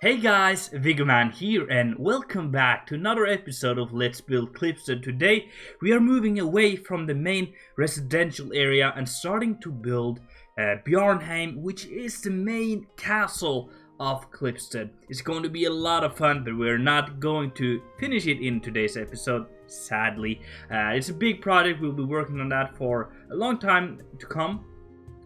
Hey guys, Viggoman here and welcome back to another episode of Let's Build Klipstead. Today we are moving away from the main residential area and starting to build Bjarnheim, which is the main castle of Klipstead. It's going to be a lot of fun, but we're not going to finish it in today's episode, sadly. It's a big project, we'll be working on that for a long time to come.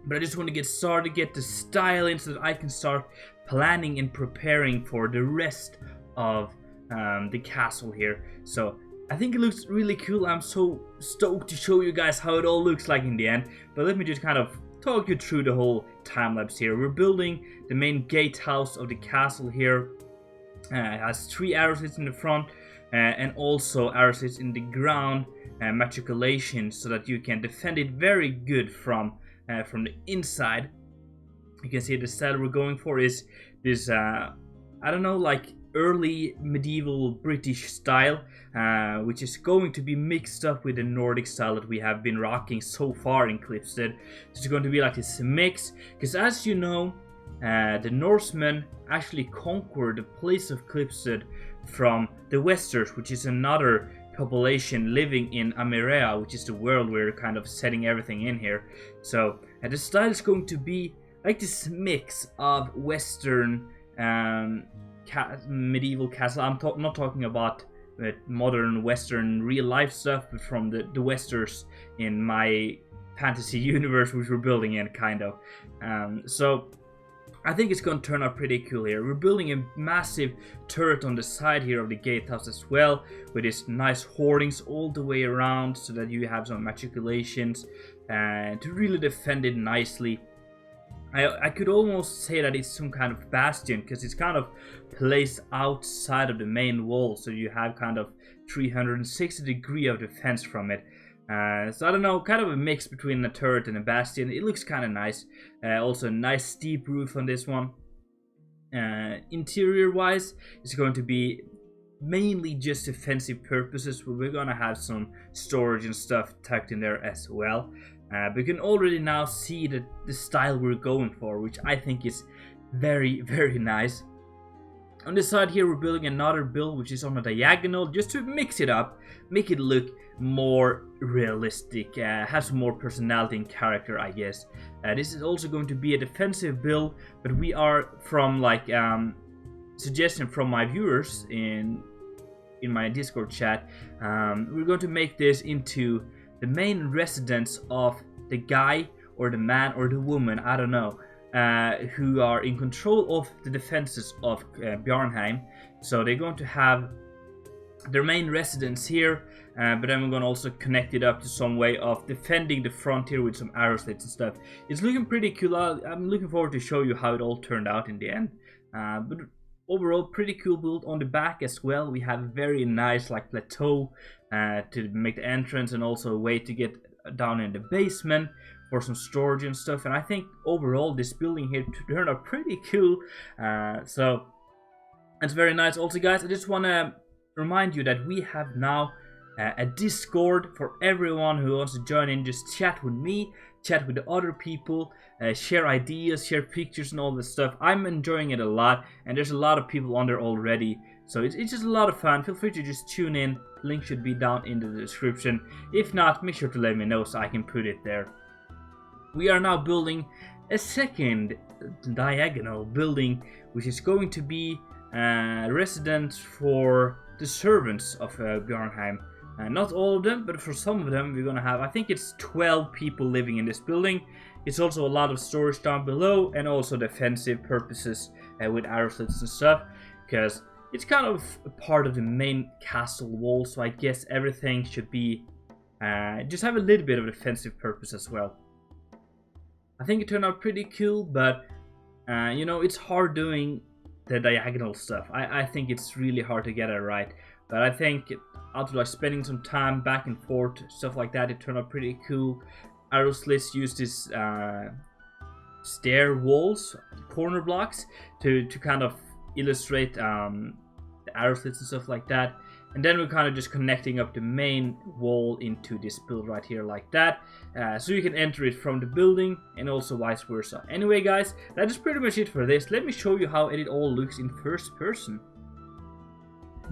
But I just want to get started, get the style in so that I can start planning and preparing for the rest of the castle here. So I think it looks really cool. I'm so stoked to show you guys how it all looks like in the end. But let me just kind of talk you through the whole time lapse here. We're building the main gatehouse of the castle here. It has 3 arrow slits in the front and also arrow slits in the ground, matriculation, so that you can defend it very good from the inside. You can see the style we're going for is this, I don't know, like early medieval British style, which is going to be mixed up with the Nordic style that we have been rocking so far in Klipstead. So it's going to be like this mix, because as you know, the Norsemen actually conquered the place of Klipstead from the Westers, which is another population living in Ameria, which is the world we're kind of setting everything in here. So the style is going to be like this mix of Western medieval castle. I'm not talking about modern Western real life stuff, but from the Westers in my fantasy universe which we're building in, kind of. So I think it's going to turn out pretty cool here. We're building a massive turret on the side here of the gatehouse as well, with these nice hoardings all the way around so that you have some matriculations to really defend it nicely. I could almost say that it's some kind of bastion, because it's kind of placed outside of the main wall, so you have kind of 360 degree of defense from it. So I don't know, kind of a mix between a turret and a bastion. It looks kind of nice. Also a nice steep roof on this one. Interior wise, it's going to be mainly just defensive purposes, but we're gonna have some storage and stuff tucked in there as well. But you can already now see the style we're going for, which I think is very, very nice. On this side here, we're building another build which is on a diagonal, just to mix it up, make it look more realistic, have some more personality and character, I guess. This is also going to be a defensive build, but we are, from like suggestion from my viewers in my Discord chat, we're going to make this into the main residence of the guy or the man or the woman, I don't know, who are in control of the defenses of Bjarnheim. So they're going to have their main residence here, but then we're going to also connect it up to some way of defending the front here with some arrow slits and stuff. It's looking pretty cool. I'm looking forward to show you how it all turned out in the end. But overall, pretty cool build. On the back as well, we have a very nice like plateau to make the entrance, and also a way to get down in the basement for some storage and stuff. And I think overall this building here turned out pretty cool. So it's very nice. Also guys, I just want to remind you that we have now a Discord for everyone who wants to join in. Just chat with me, chat with the other people, share ideas, share pictures and all this stuff. I'm enjoying it a lot, and there's a lot of people on there already, so it's just a lot of fun. Feel free to just tune in. Link should be down in the description. If not, make sure to let me know so I can put it there. We are now building a second diagonal building, which is going to be residence for the servants of Bjarnheim. Not all of them, but for some of them we're gonna have, I think it's 12 people living in this building. It's also a lot of storage down below, and also defensive purposes with arrow slits and stuff, because it's kind of a part of the main castle wall, so I guess everything should be just have a little bit of defensive purpose as well. I think it turned out pretty cool, but you know, it's hard doing the diagonal stuff. I think it's really hard to get it right, but I think after like spending some time back and forth, stuff like that, it turned out pretty cool. Arrow slits use this stair walls, corner blocks, to kind of illustrate the arrow slits and stuff like that. And then we're kind of just connecting up the main wall into this build right here like that. So you can enter it from the building and also vice versa. Anyway guys, that is pretty much it for this. Let me show you how it all looks in first person.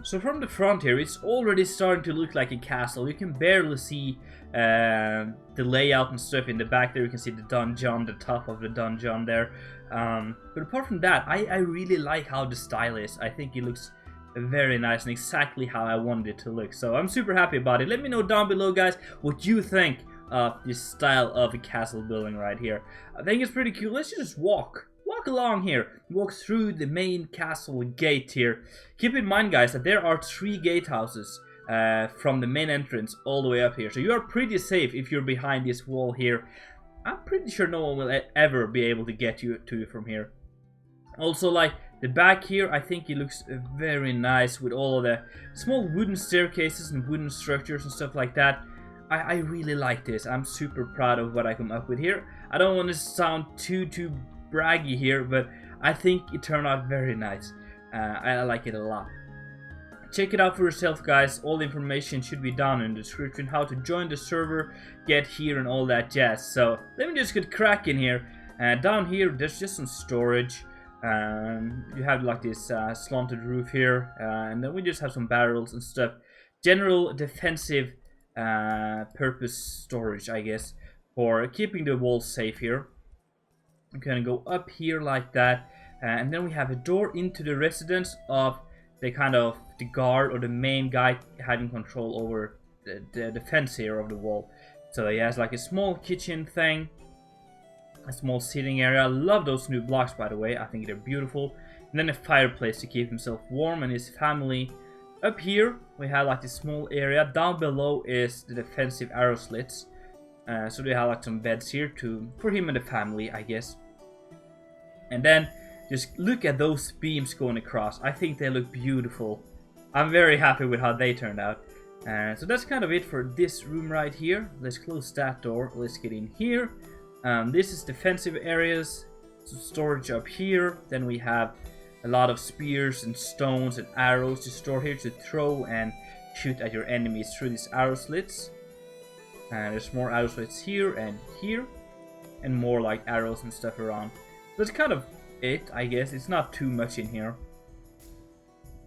So from the front here, it's already starting to look like a castle. You can barely see the layout and stuff in the back there. You can see the dungeon, the top of the dungeon there. But apart from that, I really like how the style is. I think it looks very nice and exactly how I wanted it to look. So I'm super happy about it. Let me know down below, guys, what you think of this style of a castle building right here. I think it's pretty cool. Let's just walk along here, walk through the main castle gate here. Keep in mind, guys, that there are 3 gatehouses from the main entrance all the way up here, so you are pretty safe if you're behind this wall here. I'm pretty sure no one will ever be able to get to you from here. Also, like the back here, I think it looks very nice with all of the small wooden staircases and wooden structures and stuff like that. I really like this. I'm super proud of what I come up with here. I don't want to sound too braggy here, but I think it turned out very nice. I like it a lot. Check it out for yourself, guys. All the information should be down in the description, how to join the server, get here and all that jazz. So let me just get cracking here. Down here there's just some storage. You have like this slanted roof here, and then we just have some barrels and stuff. General defensive purpose storage, I guess, for keeping the walls safe here. I'm gonna go up here like that, and then we have a door into the residence of the the guard or the main guy having control over the defense here of the wall. So he has like a small kitchen thing, a small sitting area. I love those new blocks, by the way. I think they're beautiful. And then a fireplace to keep himself warm and his family. Up here we have like this small area. Down below is the defensive arrow slits. So they have like some beds here for him and the family, I guess. And then just look at those beams going across. I think they look beautiful. I'm very happy with how they turned out. So that's kind of it for this room right here. Let's close that door. Let's get in here. This is defensive areas. Some storage up here. Then we have a lot of spears and stones and arrows to store here to throw and shoot at your enemies through these arrow slits. And there's more arrow slits here, and more like arrows and stuff around. That's kind of it, I guess. It's not too much in here.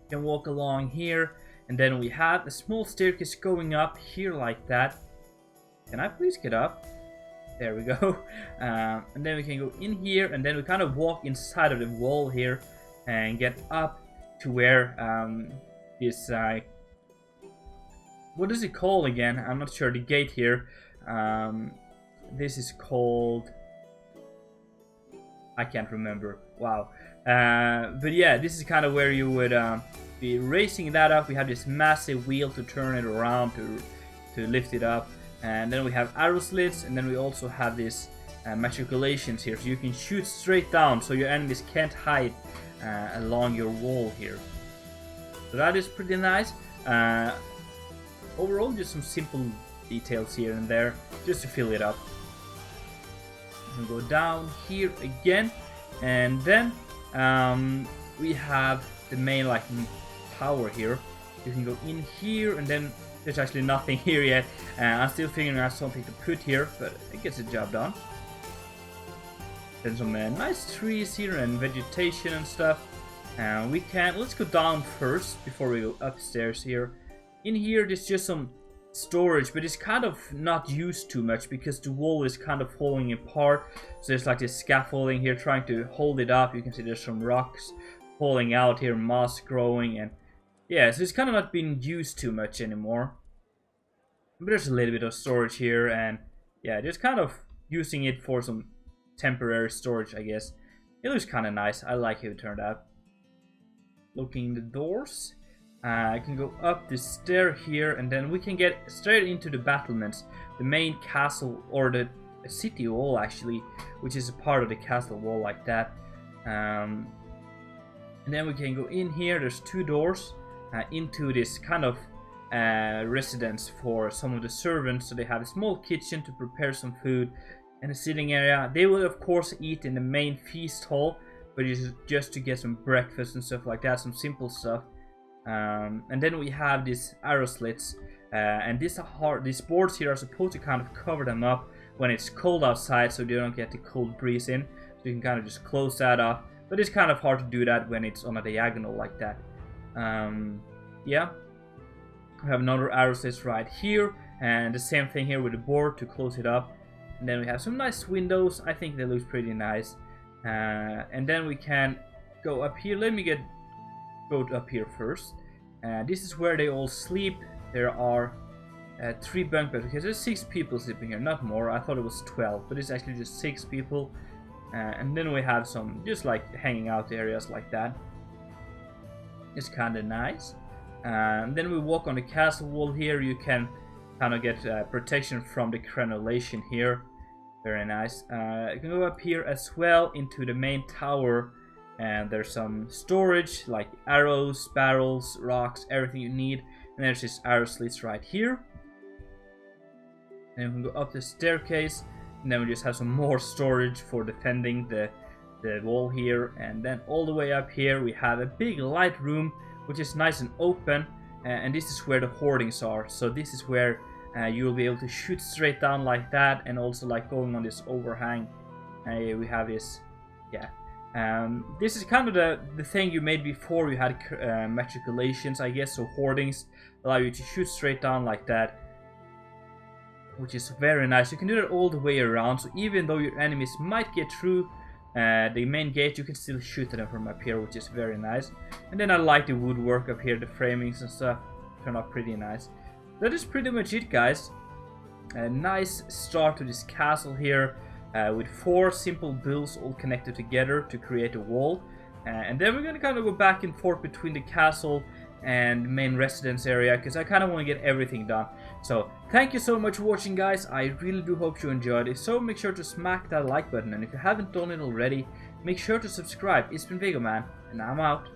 You can walk along here, and then we have a small staircase going up here like that. Can I please get up? There we go. And then we can go in here, and then we kind of walk inside of the wall here and get up to where this what is it called again? I'm not sure. The gate here. This is called, I can't remember. Wow. But yeah, this is kind of where you would be raising that up. We have this massive wheel to turn it around to lift it up. And then we have arrow slits, and then we also have these matriculations here, so you can shoot straight down so your enemies can't hide along your wall here. So that is pretty nice. Overall, just some simple details here and there just to fill it up. We go down here again, and then we have the main like tower here. You can go in here, and then there's actually nothing here yet. I'm still figuring out something to put here, but it gets the job done. Then some nice trees here and vegetation and stuff. Let's go down first before we go upstairs here. In here there's just some storage, but it's kind of not used too much because the wall is kind of falling apart. So there's like this scaffolding here trying to hold it up. You can see there's some rocks falling out here, moss growing, and yeah, so it's kind of not being used too much anymore. But there's a little bit of storage here, and yeah, just kind of using it for some temporary storage, I guess. It looks kind of nice. I like how it turned out. Looking the doors. I can go up the stair here, and then we can get straight into the battlements, the main castle, or the city wall actually, which is a part of the castle wall like that. And then we can go in here. There's 2 doors into this kind of residence for some of the servants. So they have a small kitchen to prepare some food and a sitting area. They will of course eat in the main feast hall, but it's just to get some breakfast and stuff like that, some simple stuff. And then we have these arrow slits, and these boards here are supposed to kind of cover them up when it's cold outside, so they don't get the cold breeze in. So you can kind of just close that up, but it's kind of hard to do that when it's on a diagonal like that. Yeah, we have another arrow slits right here, and the same thing here with the board to close it up. And then we have some nice windows. I think they look pretty nice. And then we can go up here. Let me go up here first. This is where they all sleep. There are 3 bunk beds. Okay, there's 6 people sleeping here, not more. I thought it was 12, but it's actually just 6 people. And then we have some just like hanging out areas like that. It's kind of nice. And then we walk on the castle wall here. You can kind of get protection from the crenulation here. Very nice. You can go up here as well into the main tower, and there's some storage like arrows, barrels, rocks, everything you need. And there's this arrow slits right here. And we can go up the staircase, and then we just have some more storage for defending the wall here. And then all the way up here we have a big light room, which is nice and open. And this is where the hoardings are. So this is where you'll be able to shoot straight down like that, and also like going on this overhang. We have this, yeah. This is kind of the thing you made before you had matriculations, I guess. So hoardings allow you to shoot straight down like that, which is very nice. You can do that all the way around, so even though your enemies might get through the main gate, you can still shoot at them from up here, which is very nice. And then I like the woodwork up here, the framings and stuff turn out pretty nice. That is pretty much it, guys. A nice start to this castle here, with 4 simple builds all connected together to create a wall. And then we're gonna kind of go back and forth between the castle and main residence area, because I kind of want to get everything done. So thank you so much for watching, guys. I really do hope you enjoyed it. So make sure to smack that like button, and if you haven't done it already, make sure to subscribe. It's been Viggoman, and I'm out.